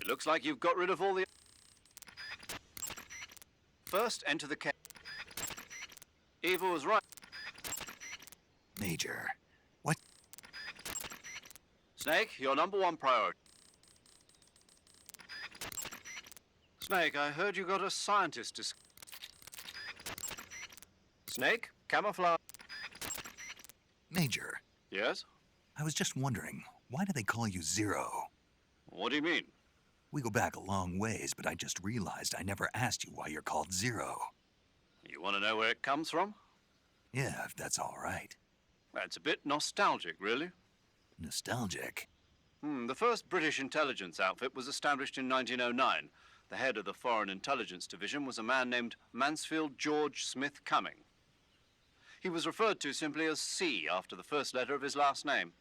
looks like you've got rid of all the... First, enter the cave. Eva was right. Major, what? Snake, your #1 priority. Snake, I heard you got a scientist to... Snake, camouflage. Major, Yes? I was just wondering, why do they call you Zero? What do you mean? We go back a long ways, but I just realized I never asked you why you're called Zero. You want to know where it comes from? Yeah, if that's all right. That's a bit nostalgic, really. Nostalgic? The first British intelligence outfit was established in 1909. The head of the Foreign Intelligence Division was a man named Mansfield George Smith Cumming. He was referred to simply as C after the first letter of his last name.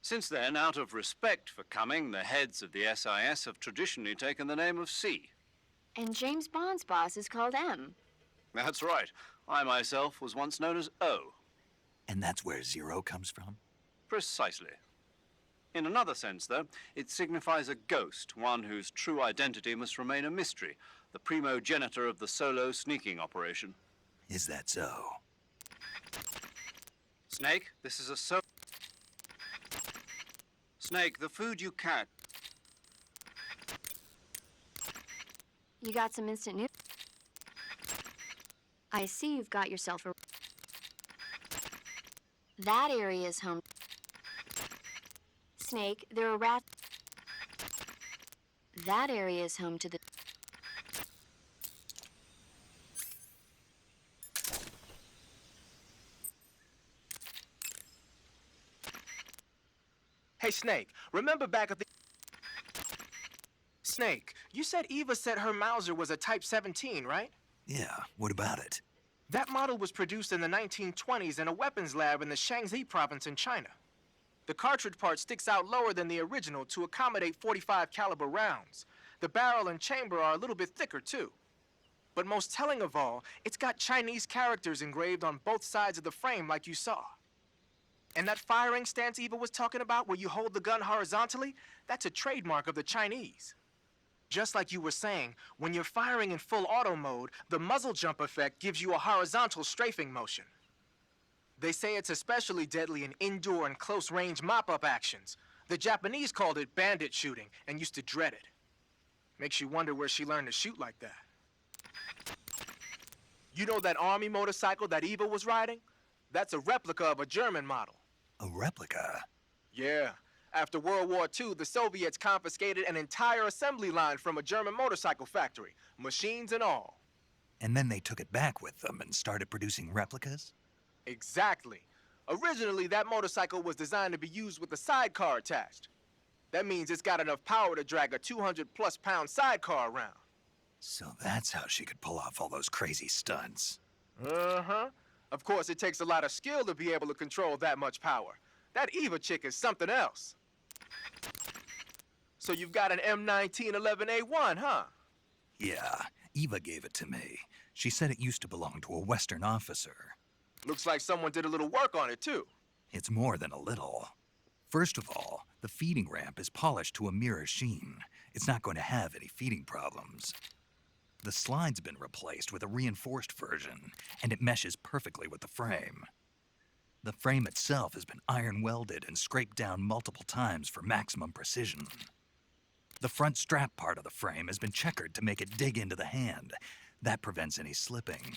Since then, out of respect for Cumming, the heads of the SIS have traditionally taken the name of C. And James Bond's boss is called M. That's right. I myself was once known as O. And that's where Zero comes from? Precisely. In another sense, though, it signifies a ghost, one whose true identity must remain a mystery, the primogenitor of the solo sneaking operation. Is that so? Snake, this is a Snake, the food you catch. You got some instant noodles? I see you've got yourself a... That area is home. Snake, there are rats. That area is home to the... Hey, Snake, remember back at the... Snake, you said Eva said her Mauser was a Type 17, right? Yeah, what about it? That model was produced in the 1920s in a weapons lab in the Shaanxi province in China. The cartridge part sticks out lower than the original to accommodate 45 caliber rounds. The barrel and chamber are a little bit thicker, too. But most telling of all, it's got Chinese characters engraved on both sides of the frame like you saw. And that firing stance Eva was talking about, where you hold the gun horizontally, that's a trademark of the Chinese. Just like you were saying, when you're firing in full auto mode, the muzzle jump effect gives you a horizontal strafing motion. They say it's especially deadly in indoor and close-range mop-up actions. The Japanese called it bandit shooting and used to dread it. Makes you wonder where she learned to shoot like that. You know that army motorcycle that Eva was riding? That's a replica of a German model. A replica? Yeah. After World War II, the Soviets confiscated an entire assembly line from a German motorcycle factory, machines and all. And then they took it back with them and started producing replicas? Exactly. Originally, that motorcycle was designed to be used with a sidecar attached. That means it's got enough power to drag a 200-plus pound sidecar around. So that's how she could pull off all those crazy stunts. Uh-huh. Of course, it takes a lot of skill to be able to control that much power. That Eva chick is something else. So you've got an M1911A1, huh? Yeah, Eva gave it to me. She said it used to belong to a Western officer. Looks like someone did a little work on it, too. It's more than a little. First of all, the feeding ramp is polished to a mirror sheen. It's not going to have any feeding problems. The slide's been replaced with a reinforced version, and it meshes perfectly with the frame. The frame itself has been iron welded and scraped down multiple times for maximum precision. The front strap part of the frame has been checkered to make it dig into the hand. That prevents any slipping.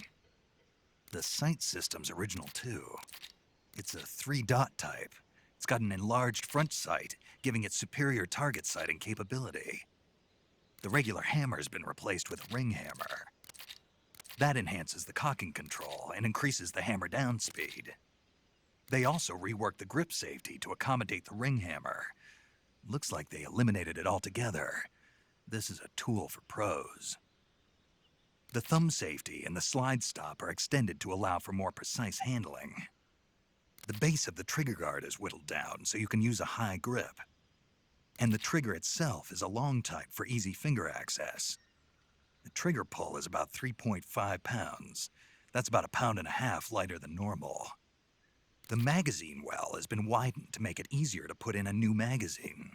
The sight system's original too. It's a 3-dot type. It's got an enlarged front sight, giving it superior target sighting capability. The regular hammer's been replaced with a ring hammer. That enhances the cocking control and increases the hammer down speed. They also reworked the grip safety to accommodate the ring hammer. Looks like they eliminated it altogether. This is a tool for pros. The thumb safety and the slide stop are extended to allow for more precise handling. The base of the trigger guard is whittled down so you can use a high grip. And the trigger itself is a long type for easy finger access. The trigger pull is about 3.5 pounds. That's about 1.5 pounds lighter than normal. The magazine well has been widened to make it easier to put in a new magazine.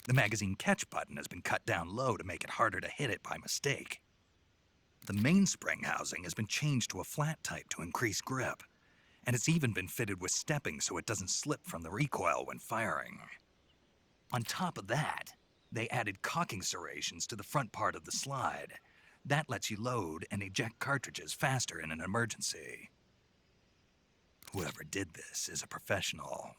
The magazine catch button has been cut down low to make it harder to hit it by mistake. The mainspring housing has been changed to a flat type to increase grip, and it's even been fitted with stepping so it doesn't slip from the recoil when firing. On top of that, they added cocking serrations to the front part of the slide. That lets you load and eject cartridges faster in an emergency. Whoever did this is a professional.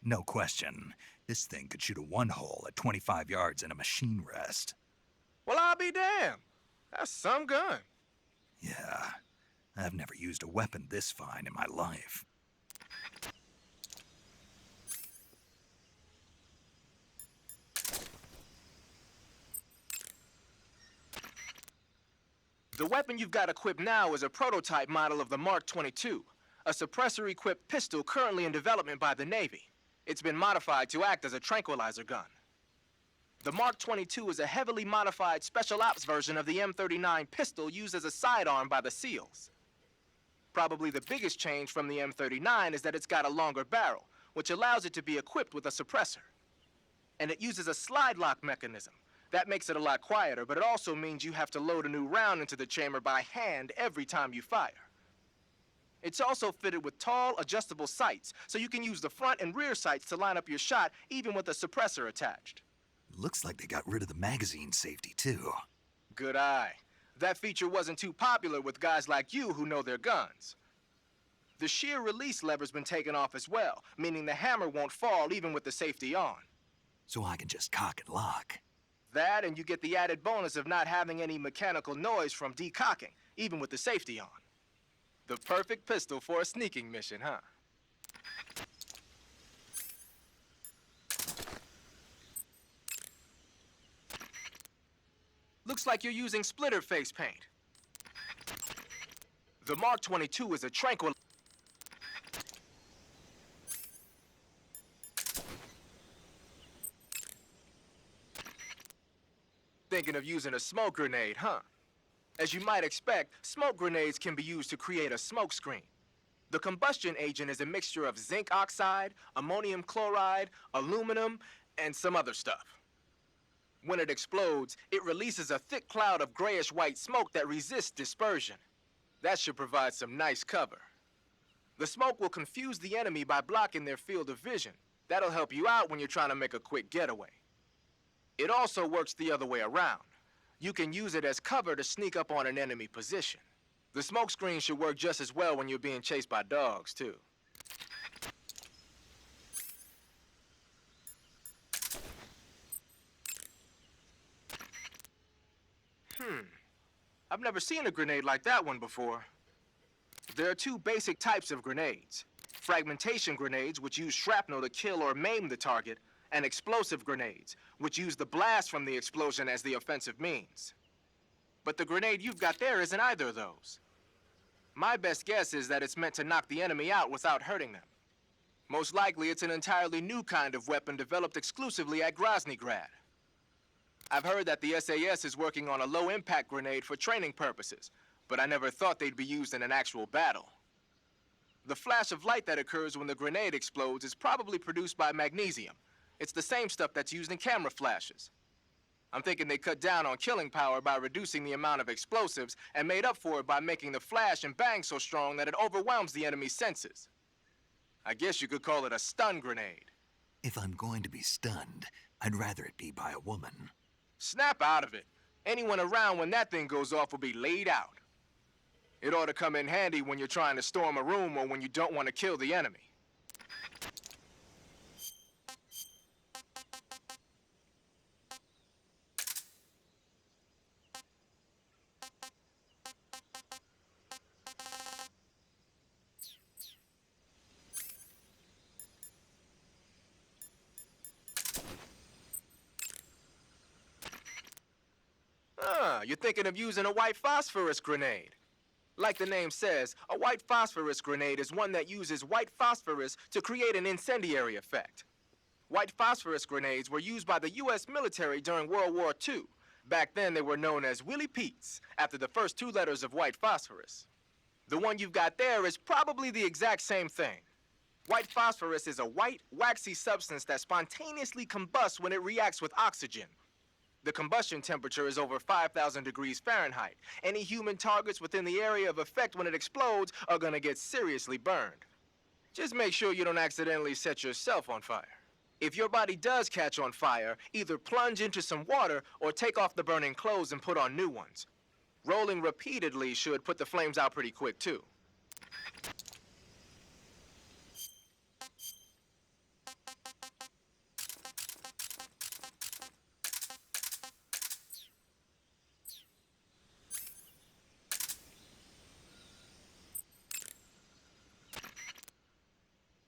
No question, this thing could shoot a one-hole at 25 yards in a machine rest. Well, I'll be damned. That's some gun. Yeah, I've never used a weapon this fine in my life. The weapon you've got equipped now is a prototype model of the Mark 22, a suppressor-equipped pistol currently in development by the Navy. It's been modified to act as a tranquilizer gun. The Mark 22 is a heavily modified special ops version of the M39 pistol used as a sidearm by the SEALs. Probably the biggest change from the M39 is that it's got a longer barrel, which allows it to be equipped with a suppressor. And it uses a slide lock mechanism. That makes it a lot quieter, but it also means you have to load a new round into the chamber by hand every time you fire. It's also fitted with tall, adjustable sights, so you can use the front and rear sights to line up your shot, even with a suppressor attached. Looks like they got rid of the magazine safety, too. Good eye. That feature wasn't too popular with guys like you who know their guns. The shear release lever's been taken off as well, meaning the hammer won't fall even with the safety on. So I can just cock and lock. That, and you get the added bonus of not having any mechanical noise from decocking, even with the safety on. The perfect pistol for a sneaking mission, huh? Looks like you're using splitter face paint. The Mark 22 is a tranquil... Thinking of using a smoke grenade, huh? As you might expect, smoke grenades can be used to create a smoke screen. The combustion agent is a mixture of zinc oxide, ammonium chloride, aluminum, and some other stuff. When it explodes, it releases a thick cloud of grayish-white smoke that resists dispersion. That should provide some nice cover. The smoke will confuse the enemy by blocking their field of vision. That'll help you out when you're trying to make a quick getaway. It also works the other way around. You can use it as cover to sneak up on an enemy position. The smoke screen should work just as well when you're being chased by dogs, too. I've never seen a grenade like that one before. There are two basic types of grenades. Fragmentation grenades, which use shrapnel to kill or maim the target, and explosive grenades, which use the blast from the explosion as the offensive means. But the grenade you've got there isn't either of those. My best guess is that it's meant to knock the enemy out without hurting them. Most likely, it's an entirely new kind of weapon developed exclusively at Groznygrad. I've heard that the SAS is working on a low-impact grenade for training purposes, but I never thought they'd be used in an actual battle. The flash of light that occurs when the grenade explodes is probably produced by magnesium. It's the same stuff that's used in camera flashes. I'm thinking they cut down on killing power by reducing the amount of explosives and made up for it by making the flash and bang so strong that it overwhelms the enemy's senses. I guess you could call it a stun grenade. If I'm going to be stunned, I'd rather it be by a woman. Snap out of it. Anyone around when that thing goes off will be laid out. It ought to come in handy when you're trying to storm a room or when you don't want to kill the enemy. You're thinking of using a white phosphorus grenade. Like the name says, a white phosphorus grenade is one that uses white phosphorus to create an incendiary effect. White phosphorus grenades were used by the U.S. military during World War II. Back then, they were known as Willie Pete's, after the first two letters of white phosphorus. The one you've got there is probably the exact same thing. White phosphorus is a white, waxy substance that spontaneously combusts when it reacts with oxygen. The combustion temperature is over 5,000 degrees Fahrenheit. Any human targets within the area of effect when it explodes are gonna get seriously burned. Just make sure you don't accidentally set yourself on fire. If your body does catch on fire, either plunge into some water or take off the burning clothes and put on new ones. Rolling repeatedly should put the flames out pretty quick, too.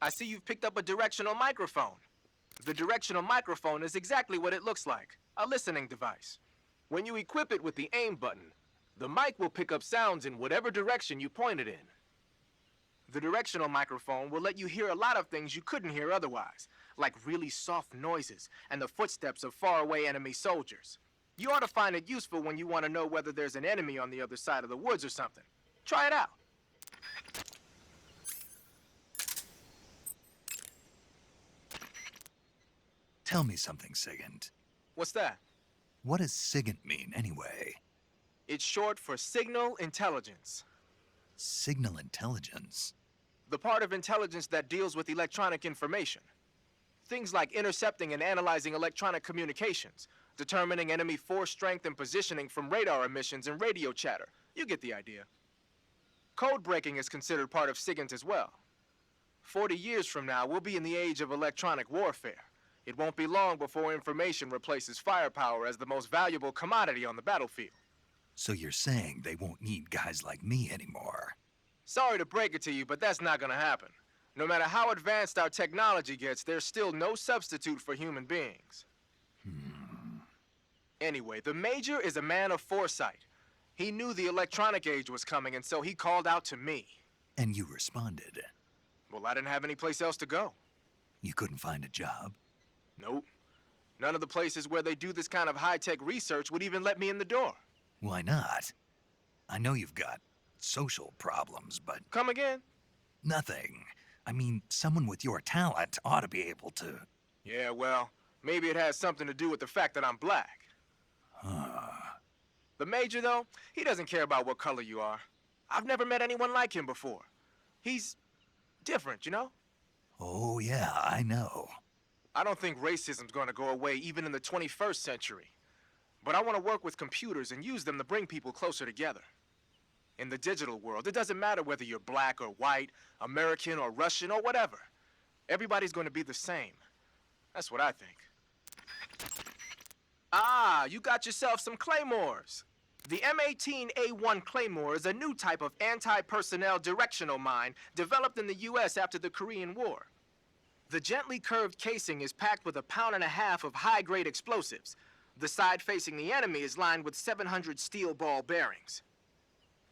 I see you've picked up a directional microphone. The directional microphone is exactly what it looks like, a listening device. When you equip it with the aim button, the mic will pick up sounds in whatever direction you point it in. The directional microphone will let you hear a lot of things you couldn't hear otherwise, like really soft noises and the footsteps of faraway enemy soldiers. You ought to find it useful when you want to know whether there's an enemy on the other side of the woods or something. Try it out. Tell me something, SIGINT. What's that? What does SIGINT mean, anyway? It's short for signal intelligence. Signal intelligence? The part of intelligence that deals with electronic information. Things like intercepting and analyzing electronic communications, determining enemy force strength and positioning from radar emissions and radio chatter. You get the idea. Code breaking is considered part of SIGINT as well. 40 years from now, we'll be in the age of electronic warfare. It won't be long before information replaces firepower as the most valuable commodity on the battlefield. So you're saying they won't need guys like me anymore? Sorry to break it to you, but that's not gonna happen. No matter how advanced our technology gets, there's still no substitute for human beings. Anyway, the Major is a man of foresight. He knew the electronic age was coming, and so he called out to me. And you responded? Well, I didn't have any place else to go. You couldn't find a job? Nope. None of the places where they do this kind of high-tech research would even let me in the door. Why not? I know you've got social problems, but... Come again? Nothing. I mean, someone with your talent ought to be able to... Yeah, well, maybe it has something to do with the fact that I'm black. The Major, though, he doesn't care about what color you are. I've never met anyone like him before. He's different, you know? Oh, yeah, I know. I don't think racism's gonna go away even in the 21st century. But I want to work with computers and use them to bring people closer together. In the digital world, it doesn't matter whether you're black or white, American or Russian or whatever. Everybody's gonna be the same. That's what I think. Ah, you got yourself some claymores. The M18A1 Claymore is a new type of anti-personnel directional mine developed in the U.S. after the Korean War. The gently curved casing is packed with 1.5 pounds of high-grade explosives. The side facing the enemy is lined with 700 steel ball bearings.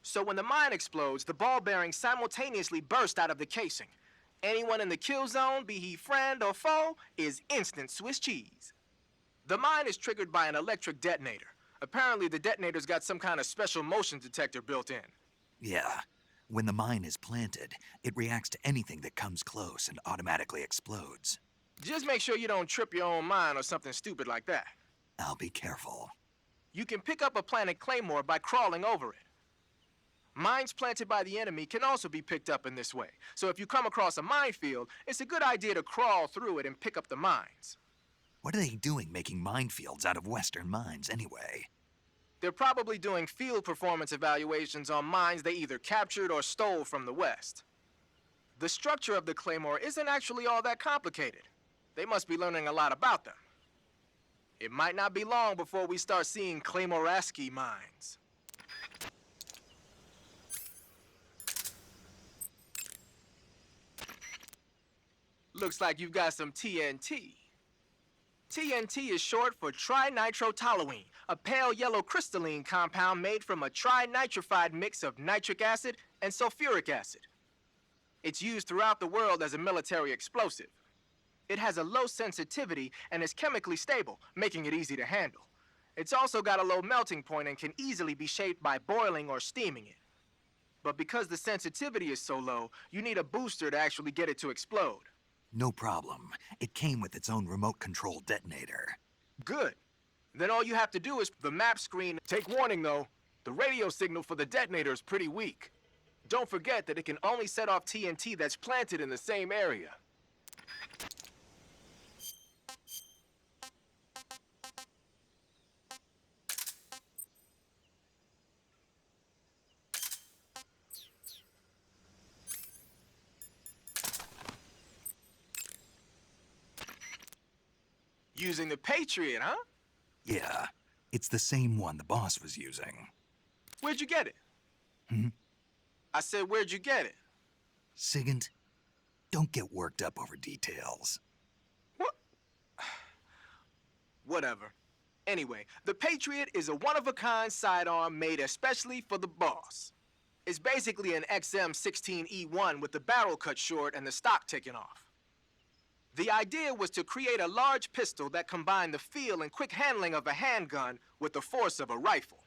So when the mine explodes, the ball bearings simultaneously burst out of the casing. Anyone in the kill zone, be he friend or foe, is instant Swiss cheese. The mine is triggered by an electric detonator. Apparently, the detonator's got some kind of special motion detector built in. Yeah. When the mine is planted, it reacts to anything that comes close and automatically explodes. Just make sure you don't trip your own mine or something stupid like that. I'll be careful. You can pick up a planted claymore by crawling over it. Mines planted by the enemy can also be picked up in this way. So if you come across a minefield, it's a good idea to crawl through it and pick up the mines. What are they doing making minefields out of Western mines anyway? They're probably doing field performance evaluations on mines they either captured or stole from the West. The structure of the claymore isn't actually all that complicated. They must be learning a lot about them. It might not be long before we start seeing Claymoresque mines. Looks like you've got some TNT. TNT is short for trinitrotoluene, a pale yellow crystalline compound made from a trinitrified mix of nitric acid and sulfuric acid. It's used throughout the world as a military explosive. It has a low sensitivity and is chemically stable, making it easy to handle. It's also got a low melting point and can easily be shaped by boiling or steaming it. but because the sensitivity is so low, you need a booster to actually get it to explode. No problem. It came with its own remote control detonator. Good. Then all you have to do is the map screen. Take warning though, the radio signal for the detonator is pretty weak. Don't forget that it can only set off TNT that's planted in the same area. Using the Patriot, huh? Yeah, it's the same one the boss was using. Where'd you get it? Hmm? I said, where'd you get it? Sigint, don't get worked up over details. What? Whatever. Anyway, the Patriot is a one-of-a-kind sidearm made especially for the boss. It's basically an XM16E1 with the barrel cut short and the stock taken off. The idea was to create a large pistol that combined the feel and quick handling of a handgun with the force of a rifle.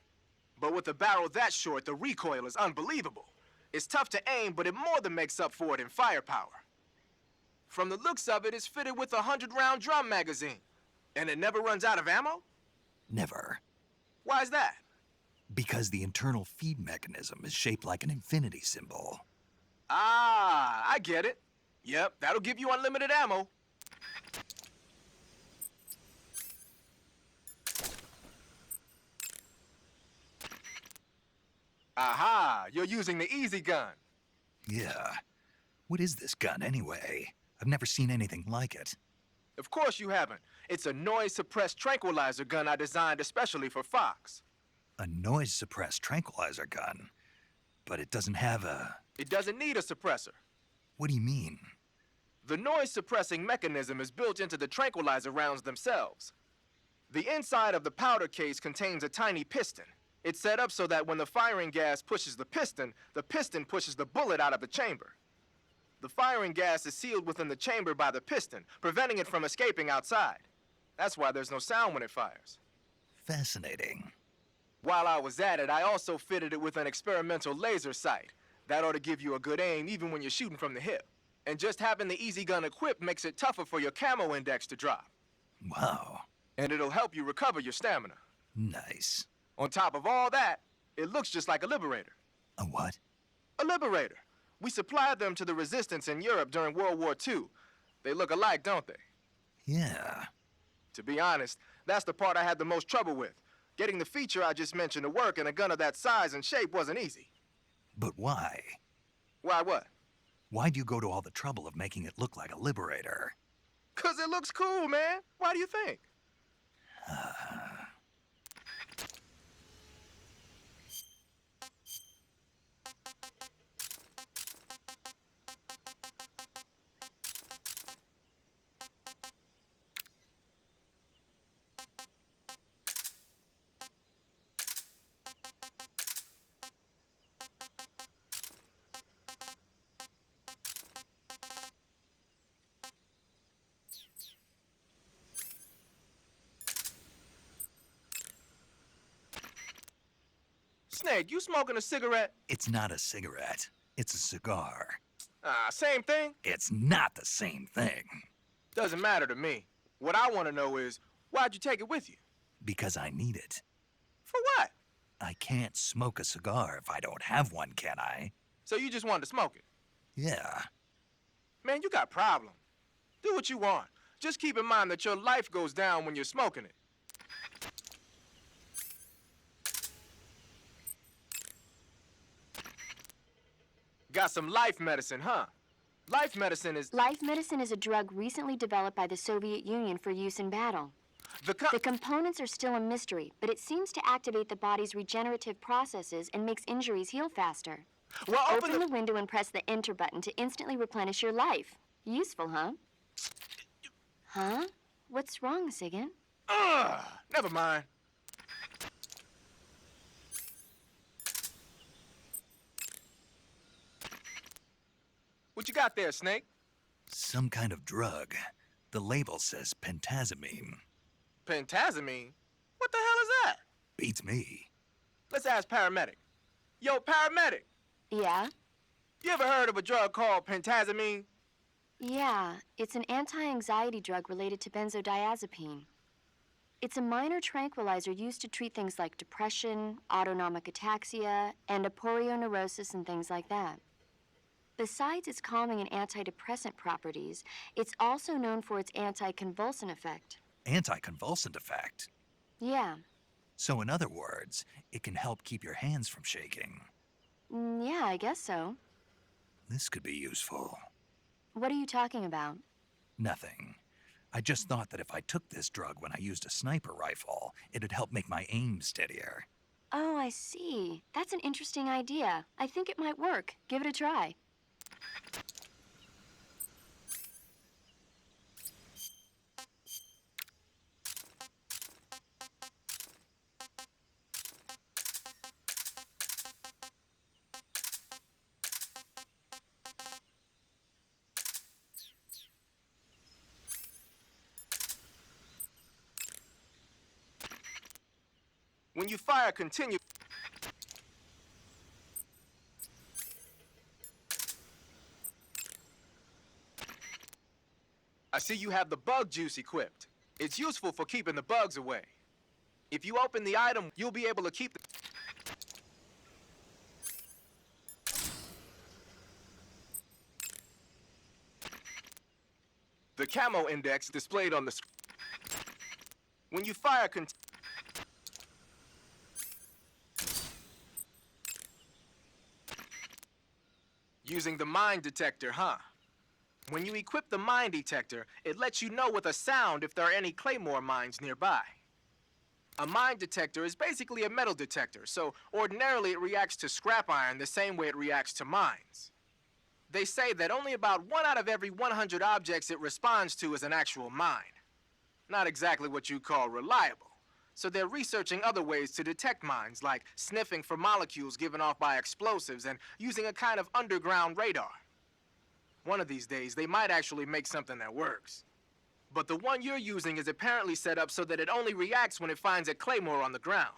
But with a barrel that short, the recoil is unbelievable. It's tough to aim, but it more than makes up for it in firepower. From the looks of it, it's fitted with a 100-round drum magazine. And it never runs out of ammo? Never. Why is that? Because the internal feed mechanism is shaped like an infinity symbol. Ah, I get it. Yep, that'll give you unlimited ammo. Aha, you're using the easy gun. Yeah. What is this gun, anyway? I've never seen anything like it. Of course you haven't. It's a noise-suppressed tranquilizer gun I designed especially for Fox. A noise-suppressed tranquilizer gun? But it doesn't have a... It doesn't need a suppressor. What do you mean? The noise-suppressing mechanism is built into the tranquilizer rounds themselves. The inside of the powder case contains a tiny piston. It's set up so that when the firing gas pushes the piston pushes the bullet out of the chamber. The firing gas is sealed within the chamber by the piston, preventing it from escaping outside. That's why there's no sound when it fires. Fascinating. While I was at it, I also fitted it with an experimental laser sight. That ought to give you a good aim even when you're shooting from the hip. And just having the easy gun equipped makes it tougher for your camo index to drop. Wow. And it'll help you recover your stamina. Nice. On top of all that, it looks just like a Liberator. A what? A Liberator. We supplied them to the resistance in Europe during World War II. They look alike, don't they? Yeah. To be honest, that's the part I had the most trouble with. Getting the feature I just mentioned to work in a gun of that size and shape wasn't easy. But why? Why what? Why'd you go to all the trouble of making it look like a Liberator? 'Cause it looks cool, man. Why do you think? Snake, you smoking a cigarette? It's not a cigarette. It's a cigar. Same thing? It's not the same thing. Doesn't matter to me. What I want to know is, why'd you take it with you? Because I need it. For what? I can't smoke a cigar if I don't have one, can I? So you just wanted to smoke it? Yeah. Man, you got problem. Do what you want. Just keep in mind that your life goes down when you're smoking it. Got some life medicine, huh? Life medicine is... Life medicine is a drug recently developed by the Soviet Union for use in battle. The components are still a mystery, but it seems to activate the body's regenerative processes and makes injuries heal faster. Well, Open the window and press the enter button to instantly replenish your life. Useful, huh? Huh? What's wrong, Sigint? Never mind. What you got there, Snake? Some kind of drug. The label says pentazamine. Pentazamine? What the hell is that? Beats me. Let's ask paramedic. Yo, paramedic, Yeah? You ever heard of a drug called pentazamine? Yeah, it's an anti-anxiety drug related to benzodiazepine. It's a minor tranquilizer used to treat things like depression, autonomic ataxia, and aporioneurosis and things like that. Besides its calming and antidepressant properties, it's also known for its anticonvulsant effect. Anticonvulsant effect? Yeah. So in other words, it can help keep your hands from shaking. Yeah, I guess so. This could be useful. What are you talking about? Nothing. I just thought that if I took this drug when I used a sniper rifle, it'd help make my aim steadier. Oh, I see. That's an interesting idea. I think it might work. Give it a try. When you fire, continue. I see you have the bug juice equipped. It's useful for keeping the bugs away. If you open the item, you'll be able to keep the camo index displayed on the screen. When you fire, using the mine detector, huh? When you equip the mine detector, it lets you know with a sound if there are any claymore mines nearby. A mine detector is basically a metal detector, so ordinarily it reacts to scrap iron the same way it reacts to mines. They say that only about 1 out of every 100 objects it responds to is an actual mine. Not exactly what you call reliable. So they're researching other ways to detect mines, like sniffing for molecules given off by explosives and using a kind of underground radar. One of these days, they might actually make something that works. But the one you're using is apparently set up so that it only reacts when it finds a claymore on the ground.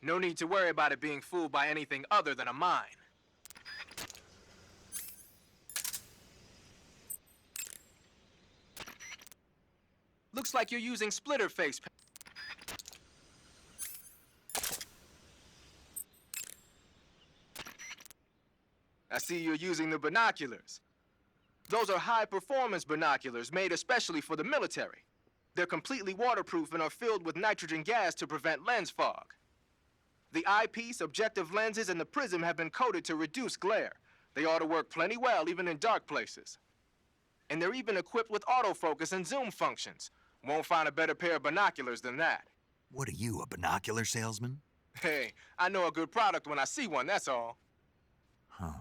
No need to worry about it being fooled by anything other than a mine. Looks like you're using splitter face. I see you're using the binoculars. Those are high-performance binoculars made especially for the military. They're completely waterproof and are filled with nitrogen gas to prevent lens fog. The eyepiece, objective lenses, and the prism have been coated to reduce glare. They ought to work plenty well even in dark places. And they're even equipped with autofocus and zoom functions. Won't find a better pair of binoculars than that. What are you, a binocular salesman? Hey, I know a good product when I see one, that's all. Huh.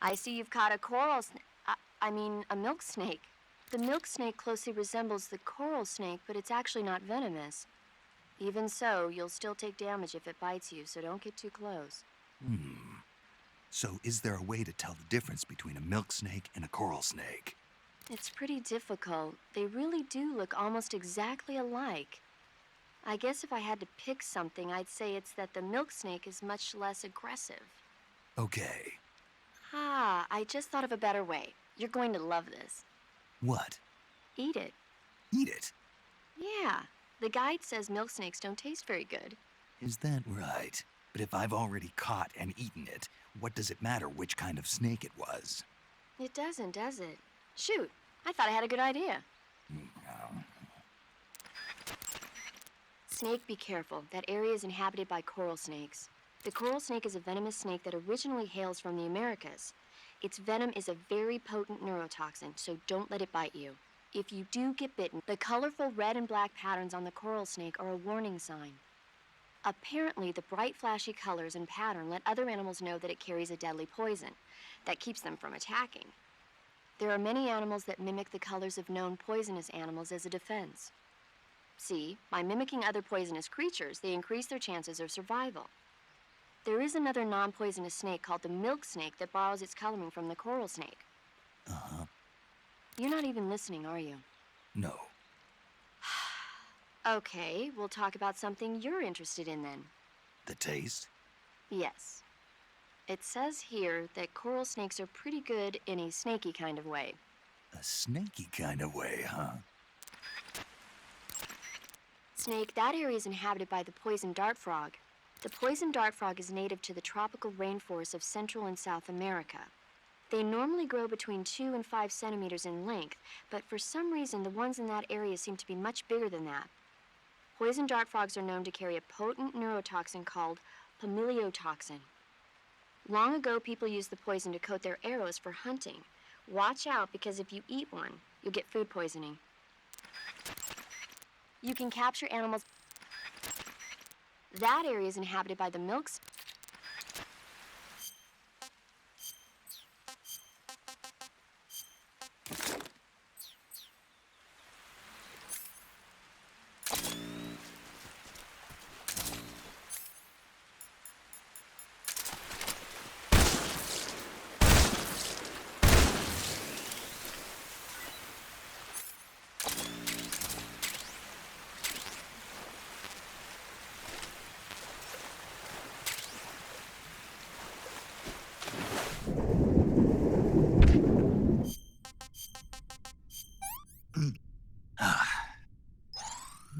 I see you've caught a a milk snake. The milk snake closely resembles the coral snake, but it's actually not venomous. Even so, you'll still take damage if it bites you, so don't get too close. So is there a way to tell the difference between a milk snake and a coral snake? It's pretty difficult. They really do look almost exactly alike. I guess if I had to pick something, I'd say it's that the milk snake is much less aggressive. Okay. Ah, I just thought of a better way. You're going to love this. What? Eat it. Eat it? Yeah, the guide says milk snakes don't taste very good. Is that right? But if I've already caught and eaten it, what does it matter which kind of snake it was? It doesn't, does it? Shoot, I thought I had a good idea. Snake, be careful. That area is inhabited by coral snakes. The coral snake is a venomous snake that originally hails from the Americas. Its venom is a very potent neurotoxin, so don't let it bite you. If you do get bitten, the colorful red and black patterns on the coral snake are a warning sign. Apparently, the bright, flashy colors and pattern let other animals know that it carries a deadly poison that keeps them from attacking. There are many animals that mimic the colors of known poisonous animals as a defense. See, by mimicking other poisonous creatures, they increase their chances of survival. There is another non-poisonous snake called the milk snake that borrows its coloring from the coral snake. Uh-huh. You're not even listening, are you? No. Okay, we'll talk about something you're interested in then. The taste? Yes. It says here that coral snakes are pretty good in a snaky kind of way. A snaky kind of way, huh? Snake, that area is inhabited by the poison dart frog. The poison dart frog is native to the tropical rainforests of Central and South America. They normally grow between 2 and 5 centimeters in length, but for some reason the ones in that area seem to be much bigger than that. Poison dart frogs are known to carry a potent neurotoxin called pamiliotoxin. Long ago, people used the poison to coat their arrows for hunting. Watch out, because if you eat one, you'll get food poisoning. You can capture animals. That area is inhabited by the milks.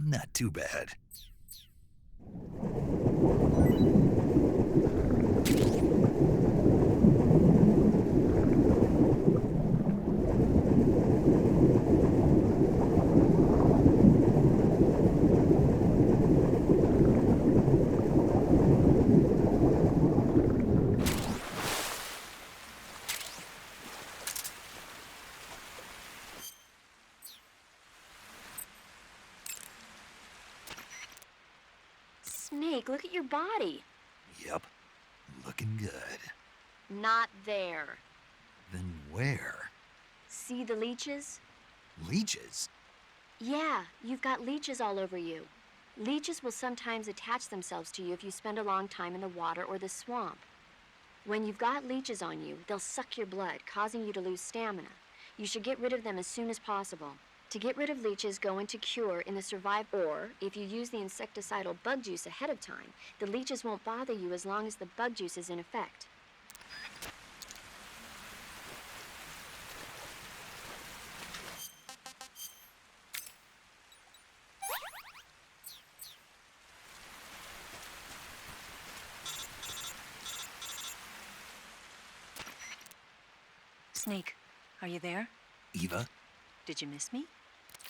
Not too bad. Snake, look at your body. Yep. Looking good. Not there. Then where? See the leeches? Leeches? Yeah, you've got leeches all over you. Leeches will sometimes attach themselves to you if you spend a long time in the water or the swamp. When you've got leeches on you, they'll suck your blood, causing you to lose stamina. You should get rid of them as soon as possible. To get rid of leeches, go into cure in the survive, or if you use the insecticidal bug juice ahead of time, the leeches won't bother you as long as the bug juice is in effect. Snake, are you there? Eva, Did you miss me?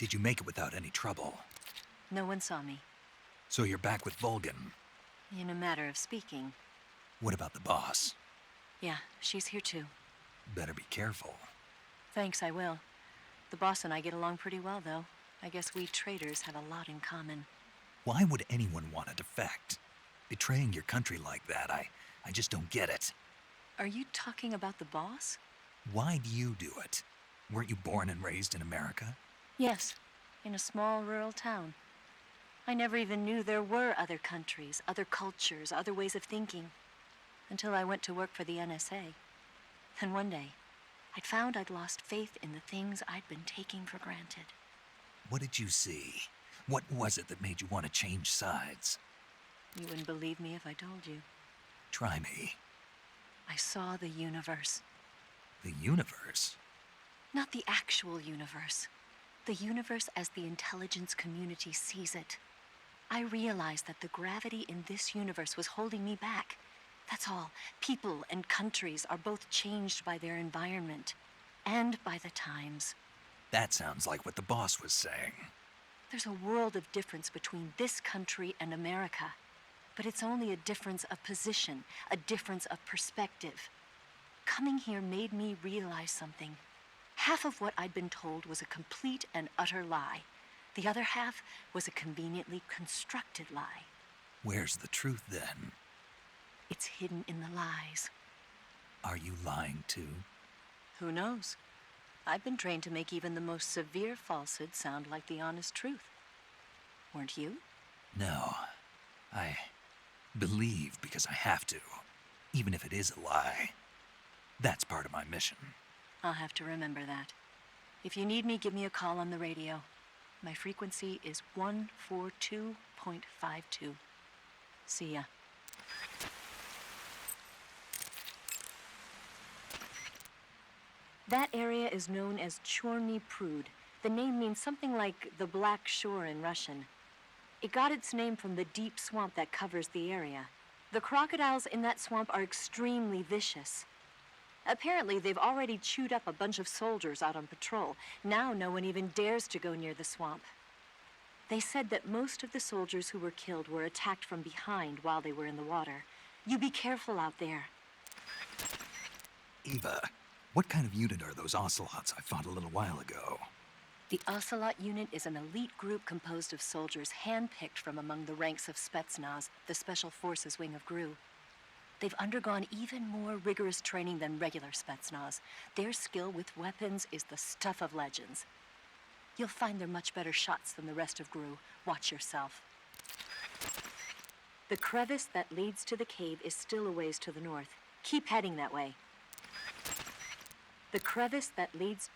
did you make it without any trouble? No one saw me. So you're back with Vulcan. In a matter of speaking. What about the boss? Yeah, she's here too. Better be careful. Thanks, I will. The boss and I get along pretty well, though. I guess we traders have a lot in common. Why would anyone want to defect? Betraying your country like that, I just don't get it. Are you talking about the boss? Why do you do it? Weren't you born and raised in America? Yes, in a small rural town. I never even knew there were other countries, other cultures, other ways of thinking, until I went to work for the NSA. Then one day, I'd found I'd lost faith in the things I'd been taking for granted. What did you see? What was it that made you want to change sides? You wouldn't believe me if I told you. Try me. I saw the universe. The universe? Not the actual universe. The universe as the intelligence community sees it. I realized that the gravity in this universe was holding me back. That's all. People and countries are both changed by their environment and by the times. That sounds like what the boss was saying. There's a world of difference between this country and America. But it's only a difference of position, a difference of perspective. Coming here made me realize something. Half of what I'd been told was a complete and utter lie. The other half was a conveniently constructed lie. Where's the truth, then? It's hidden in the lies. Are you lying, too? Who knows? I've been trained to make even the most severe falsehood sound like the honest truth. Weren't you? No. I believe because I have to, even if it is a lie. That's part of my mission. I'll have to remember that. If you need me, give me a call on the radio. My frequency is 142.52. See ya. That area is known as Chorny Prud. The name means something like the Black Shore in Russian. It got its name from the deep swamp that covers the area. The crocodiles in that swamp are extremely vicious. Apparently, they've already chewed up a bunch of soldiers out on patrol. Now no one even dares to go near the swamp. They said that most of the soldiers who were killed were attacked from behind while they were in the water. You be careful out there. Eva, what kind of unit are those ocelots I fought a little while ago? The Ocelot unit is an elite group composed of soldiers handpicked from among the ranks of Spetsnaz, the Special Forces wing of GRU. They've undergone even more rigorous training than regular Spetsnaz. Their skill with weapons is the stuff of legends. You'll find they're much better shots than the rest of GRU. Watch yourself. The crevice that leads to the cave is still a ways to the north. Keep heading that way. The crevice that leads...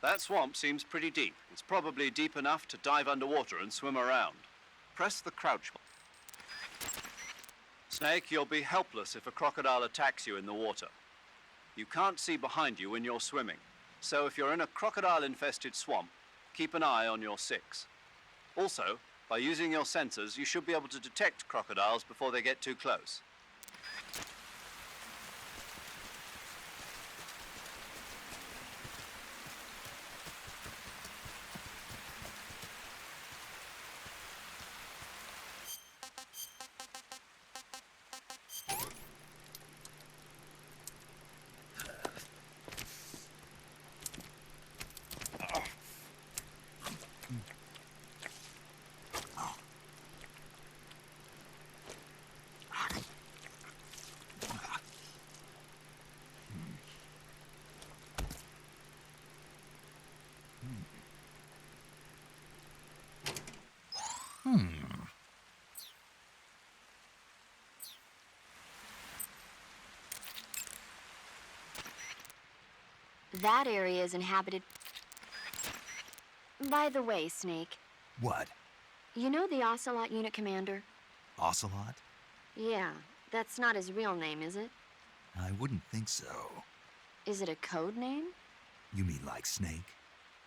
That swamp seems pretty deep. It's probably deep enough to dive underwater and swim around. Press the crouch button. Snake, you'll be helpless if a crocodile attacks you in the water. You can't see behind you when you're swimming. So if you're in a crocodile-infested swamp, keep an eye on your 6. Also, by using your sensors, you should be able to detect crocodiles before they get too close. That area is inhabited... By the way, Snake, What? you know the Ocelot unit commander? Ocelot? Yeah, that's not his real name, is it? I wouldn't think so. Is it a code name? You mean like Snake?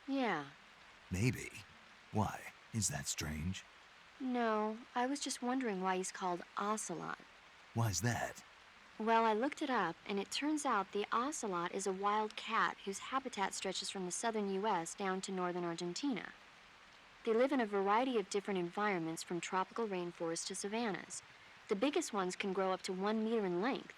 Yeah. Maybe. Why? Is that strange? No, I was just wondering why he's called Ocelot. Why's that? Well, I looked it up, and it turns out the ocelot is a wild cat whose habitat stretches from the southern U.S. down to northern Argentina. They live in a variety of different environments, from tropical rainforests to savannas. The biggest ones can grow up to 1 meter in length.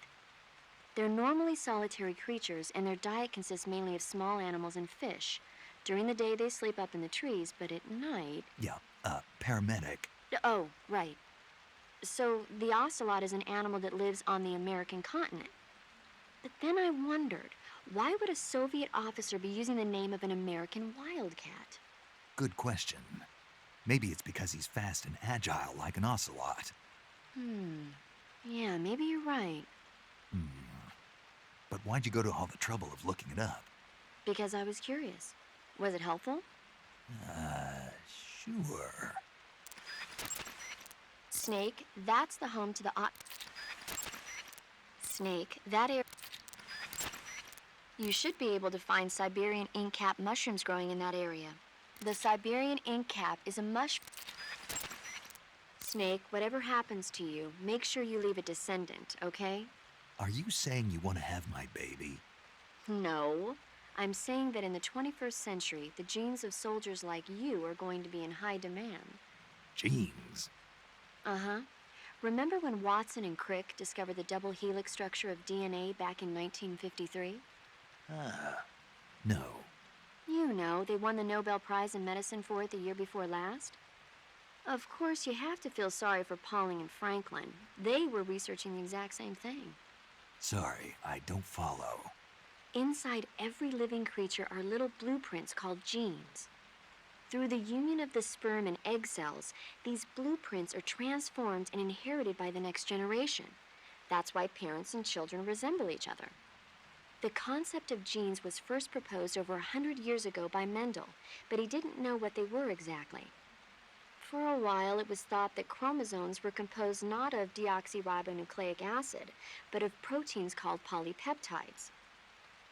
They're normally solitary creatures, and their diet consists mainly of small animals and fish. During the day, they sleep up in the trees, but at night... Yeah, paramedic. Oh, right. So the ocelot is an animal that lives on the American continent. But then I wondered, why would a Soviet officer be using the name of an American wildcat? Good question. Maybe it's because he's fast and agile like an ocelot. Yeah, maybe you're right. But why'd you go to all the trouble of looking it up? Because I was curious. Was it helpful? Sure. Snake, that's the home to the Snake, that area. You should be able to find Siberian ink cap mushrooms growing in that area. The Siberian ink cap is a Snake, whatever happens to you, make sure you leave a descendant, okay? Are you saying you want to have my baby? No. I'm saying that in the 21st century, the genes of soldiers like you are going to be in high demand. Genes? Uh-huh. Remember when Watson and Crick discovered the double helix structure of DNA back in 1953? No. You know, they won the Nobel Prize in Medicine for it the year before last. Of course, you have to feel sorry for Pauling and Franklin. They were researching the exact same thing. Sorry, I don't follow. Inside every living creature are little blueprints called genes. Through the union of the sperm and egg cells, these blueprints are transformed and inherited by the next generation. That's why parents and children resemble each other. The concept of genes was first proposed over 100 years ago by Mendel, but he didn't know what they were exactly. For a while, it was thought that chromosomes were composed not of deoxyribonucleic acid, but of proteins called polypeptides.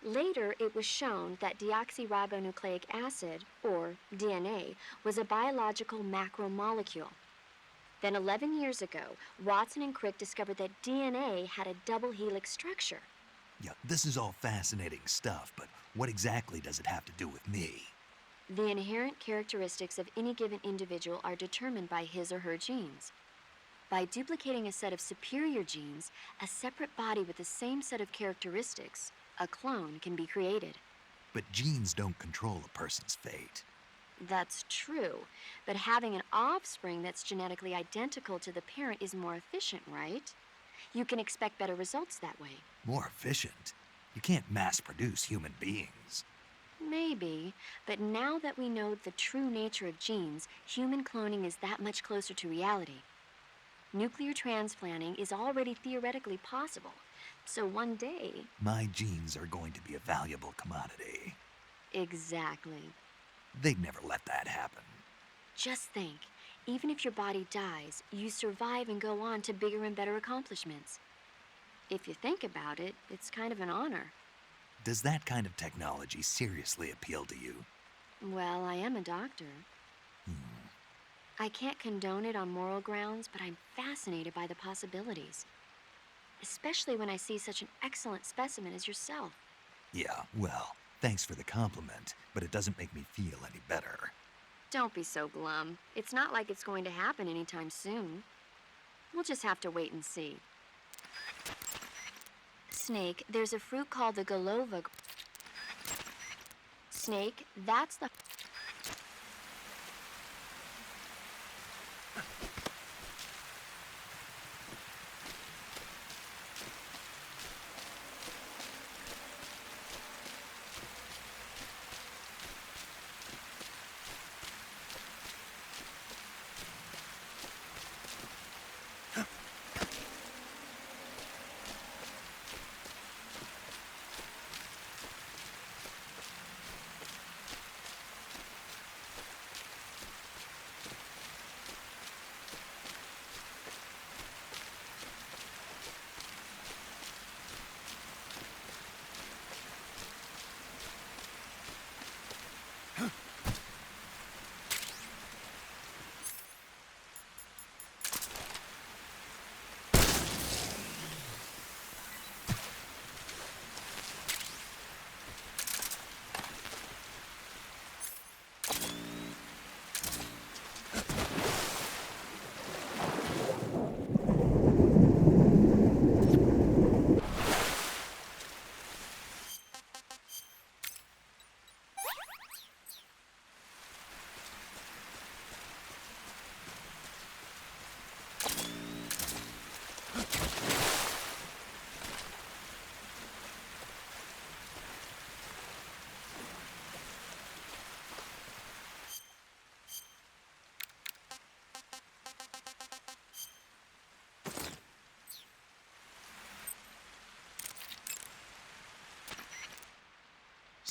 Later, it was shown that deoxyribonucleic acid, or DNA, was a biological macromolecule. Then 11 years ago, Watson and Crick discovered that DNA had a double helix structure. Yeah, this is all fascinating stuff, but what exactly does it have to do with me? The inherent characteristics of any given individual are determined by his or her genes. By duplicating a set of superior genes, a separate body with the same set of characteristics, a clone, can be created. But genes don't control a person's fate. That's true, but having an offspring that's genetically identical to the parent is more efficient, right? You can expect better results that way. More efficient? You can't mass-produce human beings. Maybe, but now that we know the true nature of genes, human cloning is that much closer to reality. Nuclear transplanting is already theoretically possible, so one day... My genes are going to be a valuable commodity. Exactly. They'd never let that happen. Just think, even if your body dies, you survive and go on to bigger and better accomplishments. If you think about it, it's kind of an honor. Does that kind of technology seriously appeal to you? Well, I am a doctor. I can't condone it on moral grounds, but I'm fascinated by the possibilities. Especially when I see such an excellent specimen as yourself. Yeah, well, thanks for the compliment, but it doesn't make me feel any better. Don't be so glum. It's not like it's going to happen anytime soon. We'll just have to wait and see. Snake, there's a fruit called the golova. Snake, that's the...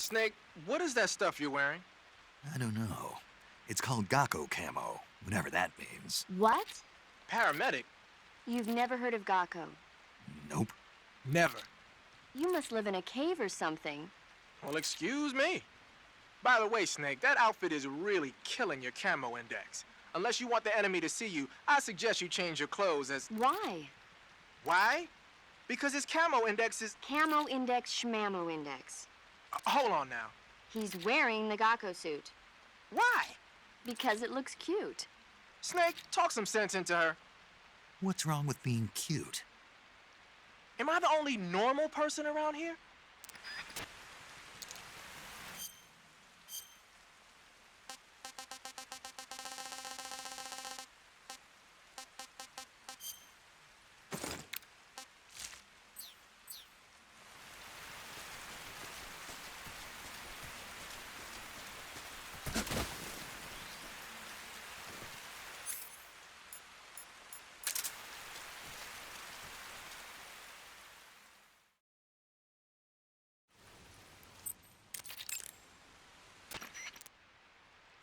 Snake, what is that stuff you're wearing? I don't know. It's called Gakko camo, whatever that means. What? Paramedic? You've never heard of Gakko. Nope. Never. You must live in a cave or something. Well, excuse me. By the way, Snake, that outfit is really killing your camo index. Unless you want the enemy to see you, I suggest you change your clothes as... Why? Why? Because his camo index is... Camo index, schmamo index. Hold on now. He's wearing the Gakko suit. Why? Because it looks cute. Snake, talk some sense into her. What's wrong with being cute? Am I the only normal person around here?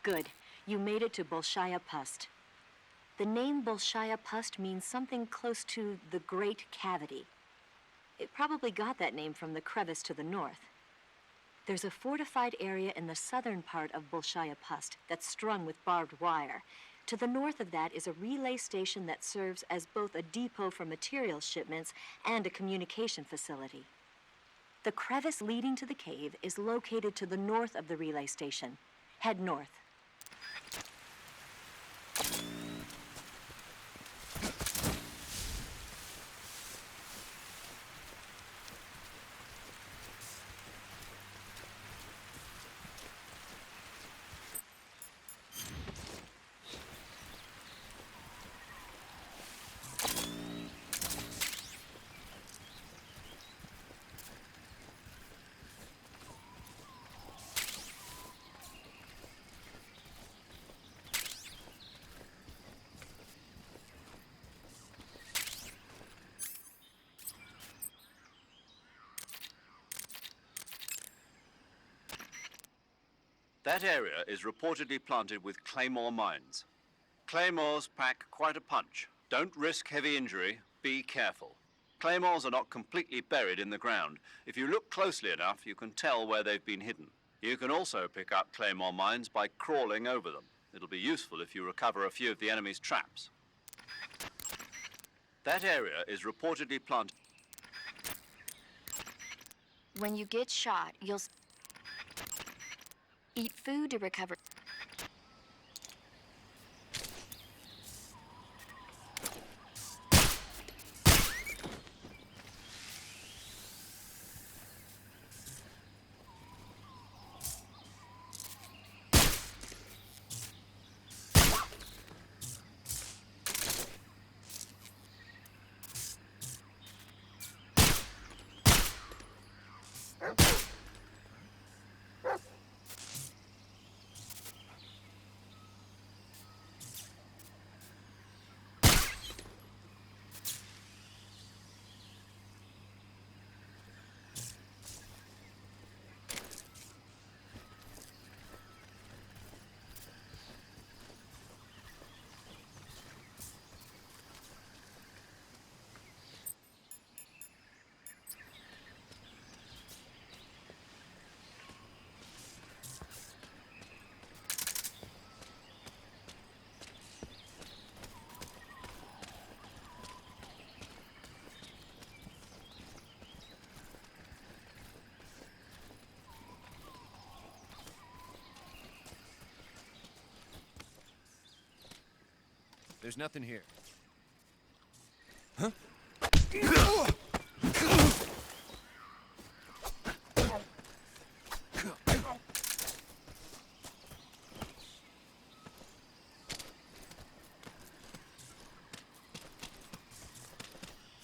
Good. You made it to Bolshaya Pust. The name Bolshaya Pust means something close to the Great Cavity. It probably got that name from the crevice to the north. There's a fortified area in the southern part of Bolshaya Pust that's strung with barbed wire. To the north of that is a relay station that serves as both a depot for material shipments and a communication facility. The crevice leading to the cave is located to the north of the relay station. Head north. That area is reportedly planted with claymore mines. Claymores pack quite a punch. Don't risk heavy injury. Be careful. Claymores are not completely buried in the ground. If you look closely enough, you can tell where they've been hidden. You can also pick up claymore mines by crawling over them. It'll be useful if you recover a few of the enemy's traps. That area is reportedly planted. When you get shot, you'll eat food to recover. There's nothing here.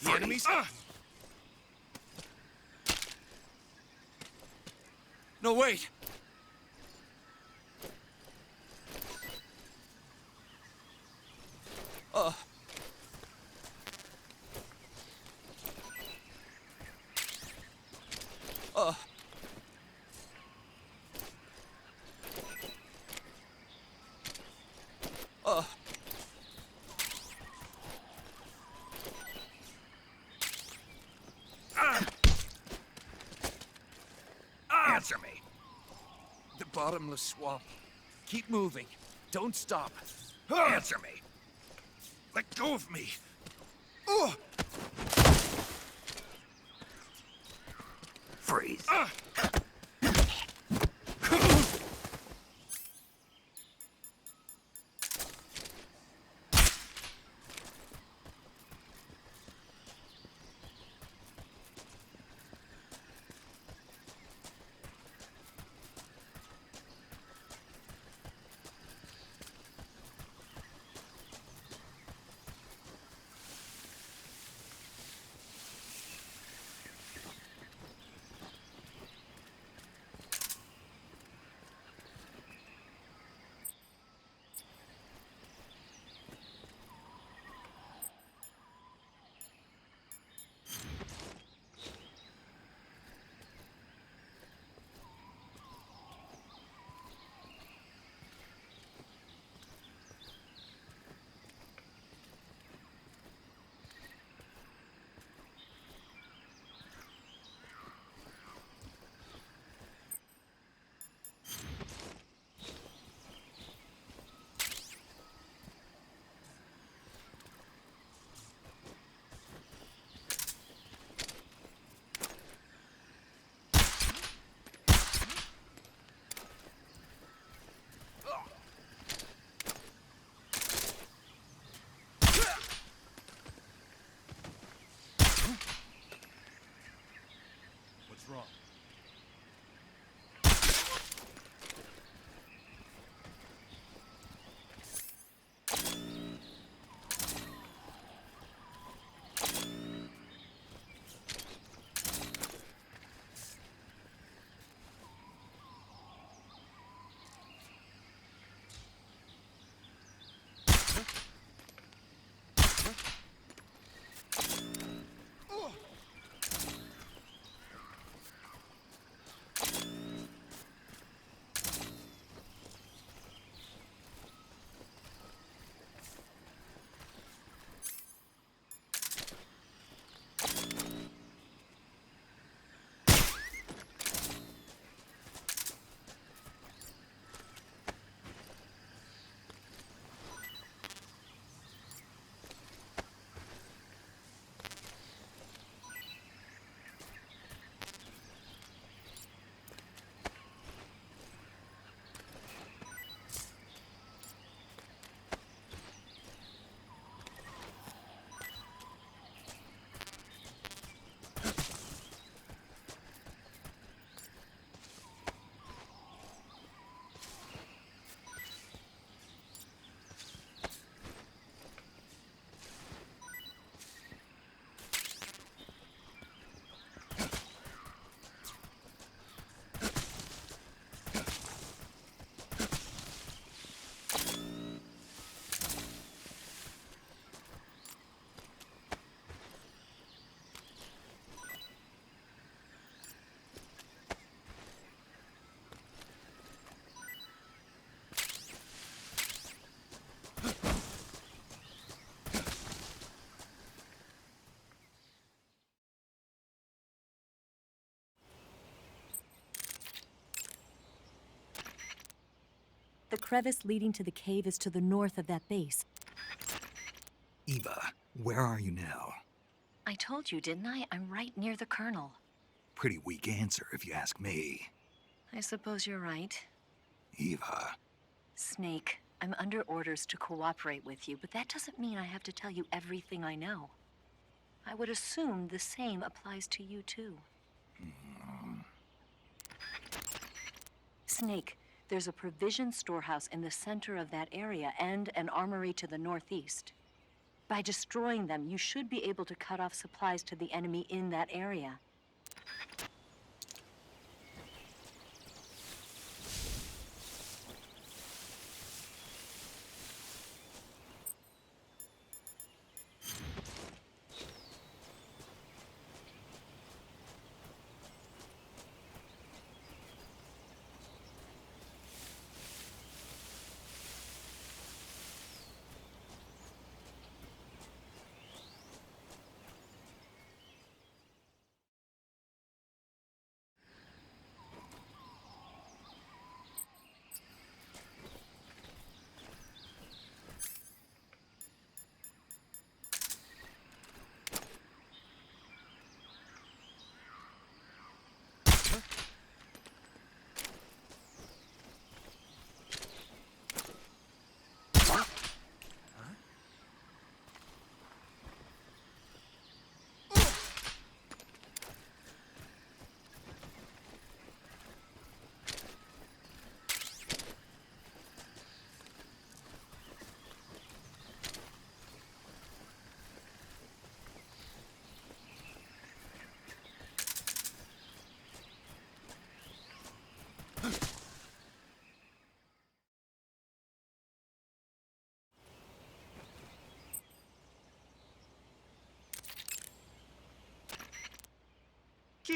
The enemies? No, wait! Answer me. The bottomless swamp. Keep moving. Don't stop. Answer me. Let go of me. Freeze. What's wrong? The crevice leading to the cave is to the north of that base. Eva, where are you now? I told you, didn't I? I'm right near the Colonel. Pretty weak answer, if you ask me. I suppose you're right. Eva. Snake, I'm under orders to cooperate with you, but that doesn't mean I have to tell you everything I know. I would assume the same applies to you, too. Snake, there's a provision storehouse in the center of that area and an armory to the northeast. By destroying them, you should be able to cut off supplies to the enemy in that area.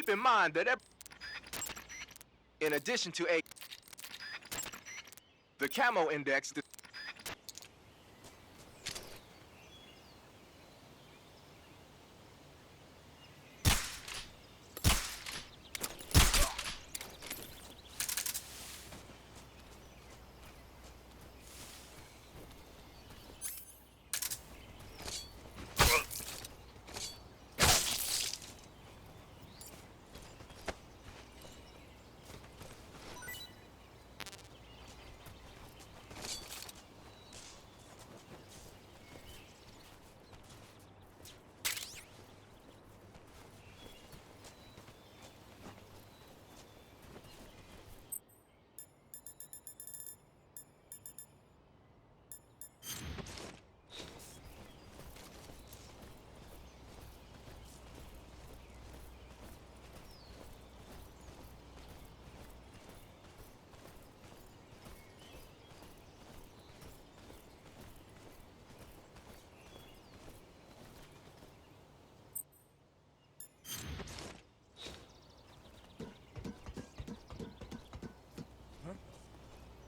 Keep in mind that in addition to the camo index.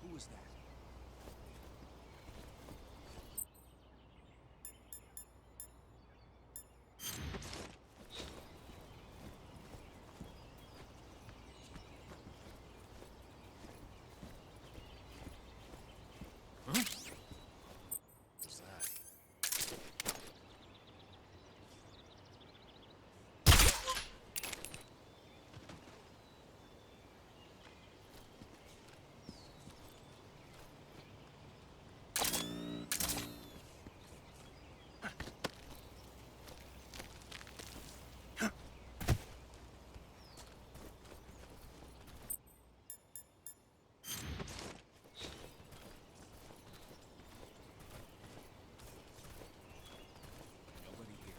Who was that? What's that? Nobody here.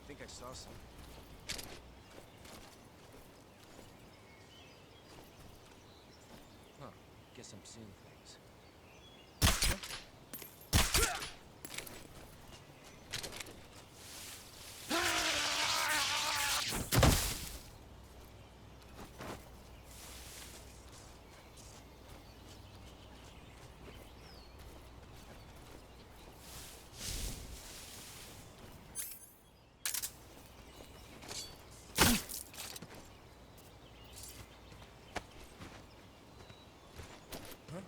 I think I saw some. Huh. Guess I'm seeing things. Huh?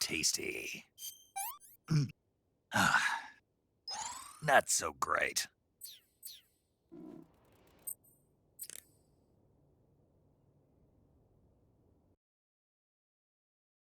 tasty. Not so great.